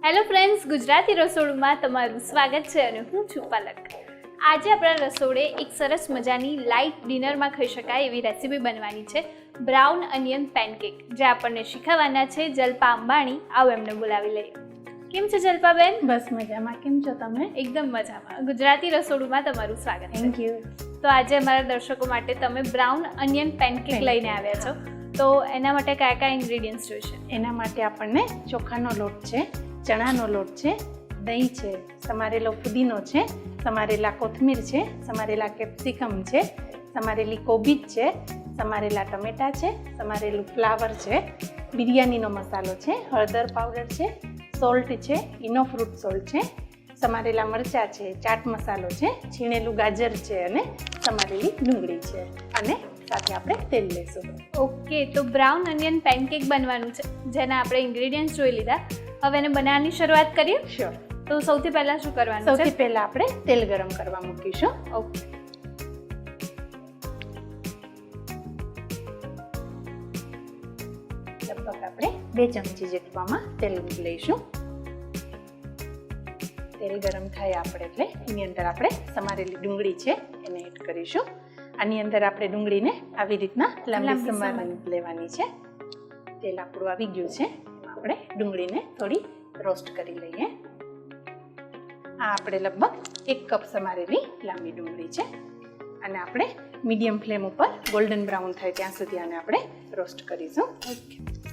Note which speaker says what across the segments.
Speaker 1: Hello friends, Gujarati રસોડુંમાં તમારું સ્વાગત છે અને હું છું પલક. આજે આપણા રસોડે એક સરસ મજાની લાઇટ ડિનરમાં ખાઈ શકાય એવી રેસીપી બનવાની છે, બ્રાઉન અનિયન પેનકેક, જે આપણને શીખવવાના છે જલ્પા અંબાણી. આવો એમને બોલાવી લઈએ. કેમ છે જલ્પાબેન?
Speaker 2: બસ મજામાં. કેમ છો તમે?
Speaker 1: એકદમ મજામાં. ગુજરાતી રસોડુંમાં તમારું સ્વાગત છે.
Speaker 2: Thank you.
Speaker 1: તો આજે અમારા દર્શકો માટે તમે બ્રાઉન અનિયન પેનકેક લઈને આવ્યા છો, તો એના માટે કયા કયા ઇન્ગ્રેડિયન્ટ્સ જોઈશે?
Speaker 2: એના માટે આપણને ચોખાનો લોટ છે, ચણાનો લોટ છે, દહીં છે, સમારેલો ફુદીનો છે, સમારેલા કોથમીર છે, સમારેલા કેપ્સિકમ છે, સમારેલી કોબીજ છે, સમારેલા ટમેટા છે, સમારેલું ફ્લાવર છે, બિરયાનીનો મસાલો છે, હળદર પાવડર છે, સોલ્ટ છે, ઇનો ફ્રૂટ સોલ્ટ છે, સમારેલા મરચાં છે, ચાટ મસાલો છે, છીણેલું ગાજર છે અને સમારેલી ડુંગળી છે, અને સાથે આપણે તેલ લઈશું.
Speaker 1: ઓકે, તો બ્રાઉન અનિયન પેનકેક બનવાનું છે, જેના આપણે ઇન્ગ્રેડિયન્ટ્સ જોઈ લીધા. હવે એને બનાવવાની શરૂઆત કરીએ.
Speaker 2: શ્યોર.
Speaker 1: તો સૌથી પહેલાં શું કરવાનું છે?
Speaker 2: સૌથી પહેલાં આપણે તેલ ગરમ કરવા મૂકીશું.
Speaker 1: ઓકે.
Speaker 2: લગભગ આપણે 2 ચમચી જેટલું આમાં તેલ લઈશું. તેલ ગરમ થાય આપણે એટલે એની અંદર આપણે સમારેલી ડુંગળી છે એને એડ કરીશું. આની અંદર આપણે ડુંગળીને આવી રીતના લાંબી સમારી લેવાની છે. તેલ આપણું આવી ગયું છે, આપણે ડુંગળીને થોડી રોસ્ટ કરી લઈએ. આ આપણે લગભગ 1 કપ સમારેલી લાંબી ડુંગળી છે, અને આપણે મીડિયમ ફ્લેમ ઉપર ગોલ્ડન બ્રાઉન થાય ત્યાં સુધી આને આપણે રોસ્ટ કરીશું.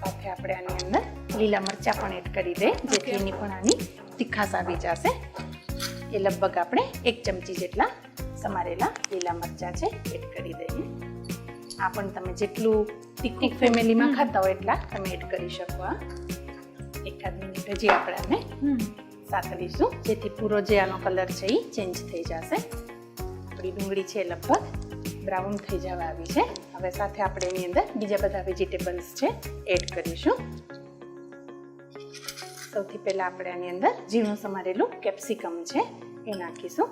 Speaker 2: સાથે આપણે આની અંદર લીલા મરચાં પણ એડ કરી દઈએ, જેથી એની પણ આની તીખાશ આવી જશે. એ લગભગ આપણે 1 ચમચી જેટલા સમારેલા લીલા મરચાં છે એડ કરી દઈએ. આ પણ તમે જેટલું તીખું ફેમિલીમાં ખાતા હોય એટલા તમે એડ કરી શકો. એકાદ મિનિટ હજી આપણે આને સાતળીશું, જેથી પૂરો જે આનો કલર છે એ ચેન્જ થઈ જશે. આપણી ડુંગળી છે લગભગ બ્રાઉન થઈ જવા આવી છે. હવે સાથે આપણે એની અંદર બીજા બધા વેજીટેબલ્સ છે એડ કરીશું. સૌથી પહેલાં આપણે આની અંદર ઝીણું સમારેલું કેપ્સિકમ છે એ નાખીશું,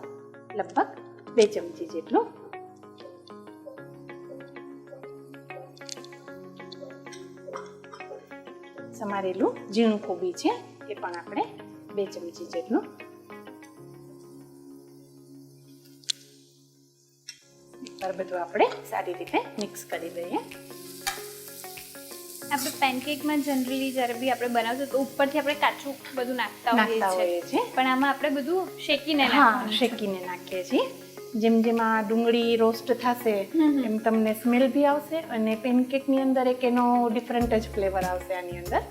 Speaker 2: લગભગ 2 ચમચી જેટલું. સમારેલું ઝીણું કોબી છે એ પણ આપણે 2 ચમચી જેટલું. બધું આપણે સારી રીતે મિક્સ કરી દઈએ.
Speaker 1: આપણે પેનકેકમાં જનરલી જ્યારે બી આપણે બનાવશું તો ઉપરથી આપણે કાચું બધું નાખતા હોઈએ છીએ, પણ આમાં આપણે બધું શેકીને
Speaker 2: શેકીને નાખીએ છીએ. જેમ જેમ આ ડુંગળી રોસ્ટ થશે એમ તમને સ્મેલ બી આવશે, અને પેનકેકની અંદર એક એનો ડિફરન્ટ જ ફ્લેવર આવશે આની અંદર.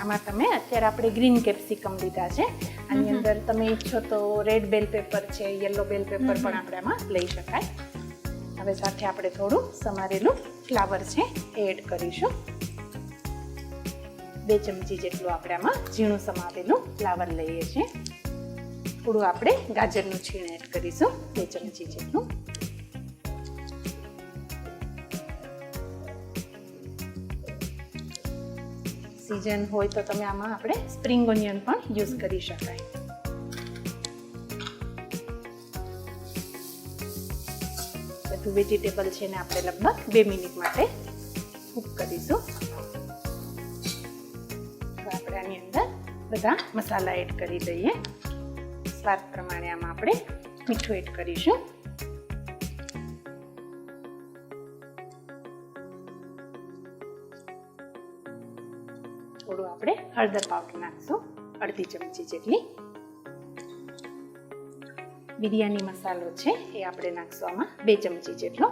Speaker 2: આમાં તમે અત્યારે આપણે ગ્રીન કેપ્સિકમ લીધા છે, આની અંદર તમે ઈચ્છો તો રેડ બેલ પેપર છે, યલો બેલ પેપર પણ આપણે આમાં લઈ શકાય. હવે સાથે આપણે થોડું સમારેલું ફ્લાવર છે એ એડ કરીશું. 2 ચમચી જેટલું આપણે આમાં ઝીણું સમારેલું ફ્લાવર લઈએ છીએ. થોડું આપણે ગાજરનું છીણ એડ કરીશું, 2 ચમચી જેટલું. સીઝન હોય તો તમે આમાં આપણે સ્પ્રિંગ ઓનિયન પણ યુઝ કરી શકાય. બધું વેજીટેબલ છે ને આપણે લગભગ 2 મિનિટ માટે કૂક કરીશું. તો આપણે આની અંદર બધા મસાલા એડ કરી દઈએ. સ્વાદ પ્રમાણે આમાં આપણે મીઠું એડ કરીશું. થોડું આપણે હળદર પાવડર નાખશું, 1/2 ચમચી જેટલી. બિરયાની મસાલો છે એ આપણે નાખશું આમાં 2 ચમચી જેટલો.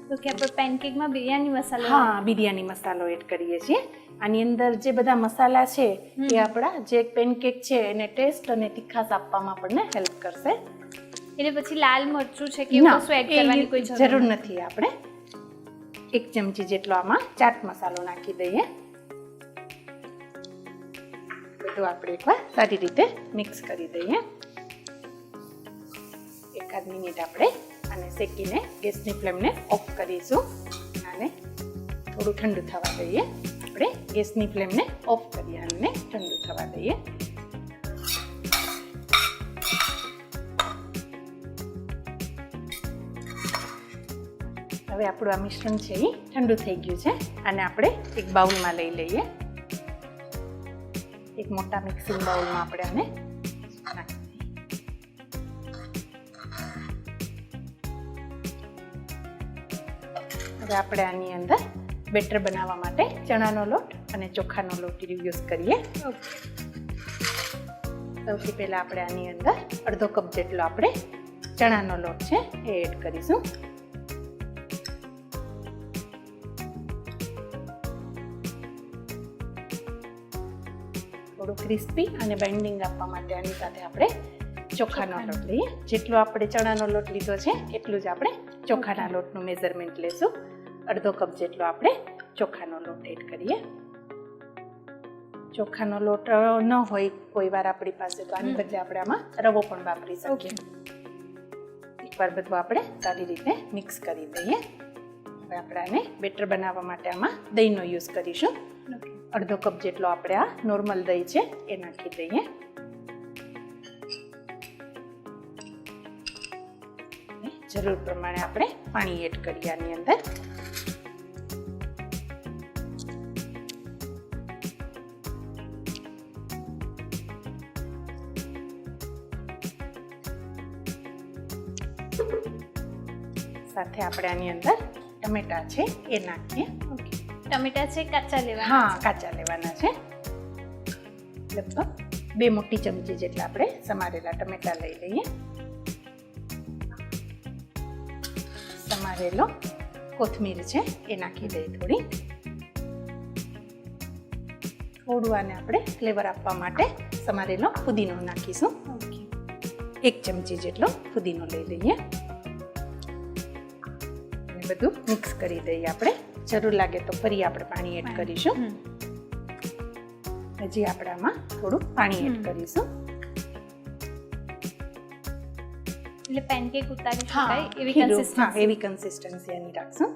Speaker 1: તો કે આપણે પેનકેકમાં બિરયાની મસાલો?
Speaker 2: હા, બિરયાની મસાલો એડ કરીએ છીએ. આની અંદર જે બધા મસાલા છે એ આપણા જે પેનકેક છે એને ટેસ્ટ અને તીખાશ આપવામાં આપણને હેલ્પ કરશે.
Speaker 1: એટલે પછી લાલ મરચું છે કે એવું કશું એડ કરવાની કોઈ
Speaker 2: જરૂર નથી. આપણે 1 ચમચી જેટલો આમાં ચાટ મસાલો નાખી દઈએ. બધું આપણે એકવાર સારી રીતે મિક્સ કરી દઈએ. એકાદ મિનિટ આપણે આને શેકીને ગેસની ફ્લેમને ઓફ કરીશું, અને થોડું ઠંડુ થવા દઈએ. આપણે ગેસની ફ્લેમને ઓફ કરી આને ઠંડુ થવા દઈએ. હવે હવે આપણું આ મિશ્રણ છે એ ઠંડુ થઈ ગયું છે અને આપણે એક બાઉલમાં લઈ લઈએ. એક મોટા મિક્સિંગ બાઉલમાં આપણે આને નાખી દઈએ. હવે આપણે આની અંદર બેટર બનાવવા માટે ચણાનો લોટ અને ચોખાનો લોટ યુઝ કરીએ. સૌથી પહેલાં આપણે આની અંદર અડધો કપ જેટલો આપણે ચણાનો લોટ છે એ એડ કરીશું. થોડું ક્રિસ્પી અને બાઇન્ડિંગ આપવા માટે આની સાથે આપણે ચોખાનો લોટ લઈએ. જેટલો આપણે ચણાનો લોટ લીધો છે એટલું જ આપણે ચોખાના લોટનું મેઝરમેન્ટ લેશું. અડધો કપ જેટલો આપણે ચોખાનો લોટ એડ કરીએ. ચોખાનો લોટ ન હોય કોઈ વાર આપણી પાસે તો આની બદલે આપણે આમાં રવો પણ વાપરી શકીએ. એકવાર બધું આપણે સારી રીતે મિક્સ કરી દઈએ. હવે આપણે આને બેટર બનાવવા માટે આમાં દહીંનો યુઝ કરીશું. અડધો કપ જેટલો આપણે આ નોર્મલ દહીં છે એ નાખી દઈએ. જરૂર પ્રમાણે આપણે પાણી એડ કરીએ આની અંદર. સાથે આપણે આની અંદર ટમેટા છે એ નાખીએ.
Speaker 1: ટમેટા છે કાચા લેવાના?
Speaker 2: હા, કાચા લેવાના છે. લગભગ 2 મોટી ચમચી જેટલા આપણે સમારેલા ટમેટા લઈ લઈએ. સમારેલો કોથમીર છે એ નાખી દઈએ થોડી. થોડું આને આપણે ફ્લેવર આપવા માટે સમારેલો ફુદીનો નાખીશું. 1 ચમચી જેટલો ફુદીનો લઈ લઈએ. બધું મિક્સ કરી દઈએ આપણે. જરૂર લાગે તો ફરી આપણે પાણી એડ કરીશું. હજી આપણે આમાં થોડું પાણી એડ કરીશું.
Speaker 1: એટલે પેનકેક ઉતારી શકાય એવી કન્સિસ્ટન્સી.
Speaker 2: હા, એવી કન્સિસ્ટન્સી એની રાખશું.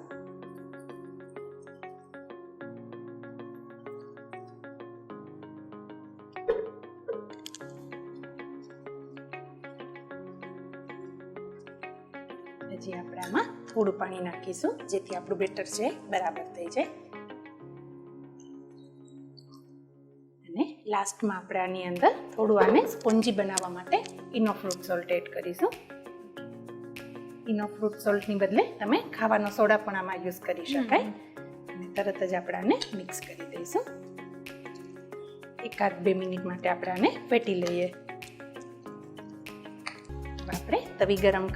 Speaker 2: હજી આપણે આમાં થોડું પાણી નાખીશું જેથી આપણું બેટર છે બરાબર થઈ જાય. અને લાસ્ટમાં આપણે આની અંદર થોડું આને સ્પોન્જી બનાવવા માટે ઇનો ફ્રૂટ સોલ્ટ એડ કરીશું. ઇનો ફ્રૂટ સોલ્ટની બદલે તમે ખાવાનો સોડા પણ આમાં યુઝ કરી શકાય. અને તરત જ આપણે આને મિક્સ કરી દઈશું. 1-2 મિનિટ માટે આપણે આને ફેટી લઈએ. આપણે તવી ગરમ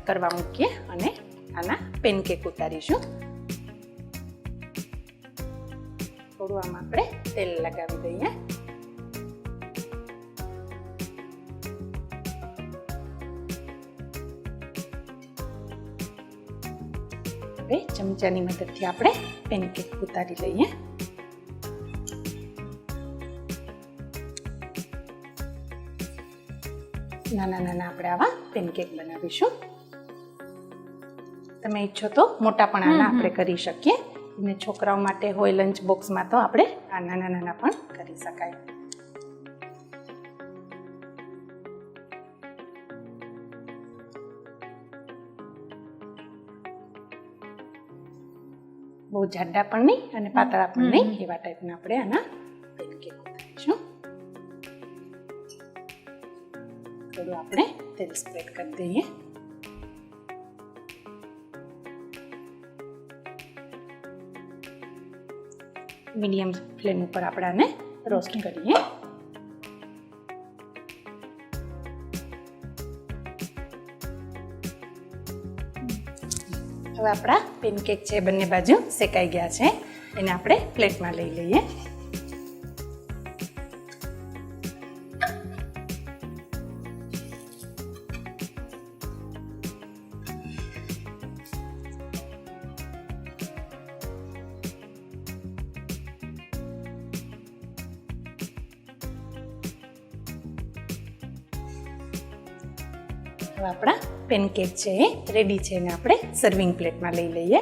Speaker 2: કરવા મૂકીએ અને આના પેનકેક ઉતારીશું. થોડું આમાં આપણે તેલ લગાવી દઈએ. હવે ચમચાની મદદથી આપણે પેનકેક ઉતારી લઈએ. નાના નાના આપણે આવા પેનકેક બનાવીશું. તમે ઈચ્છો તો મોટા પણ આના આપણે કરી શકીએ. અને છોકરાઓ માટે હોય લંચ બોક્સમાં તો આપણે આ નાના નાના પણ કરી શકાય. બહુ જાડા પણ નહીં અને પાતળા પણ નહીં એવા ટાઈપના આપણે આના પેનકેક ઉતારીશું. થોડું આપણે તેલ સ્પ્રેડ કરી દઈએ. મીડિયમ ફ્લેમ ઉપર આપણે આને રોસ્ટ કરીએ. હવે આપણા પેનકેક છે બંને બાજુ શેકાઈ ગયા છે. એને આપણે પ્લેટમાં લઈ લઈએ. આપણા પેનકેક છે એ રેડી છે. એને આપણે સર્વિંગ પ્લેટમાં લઈ લઈએ.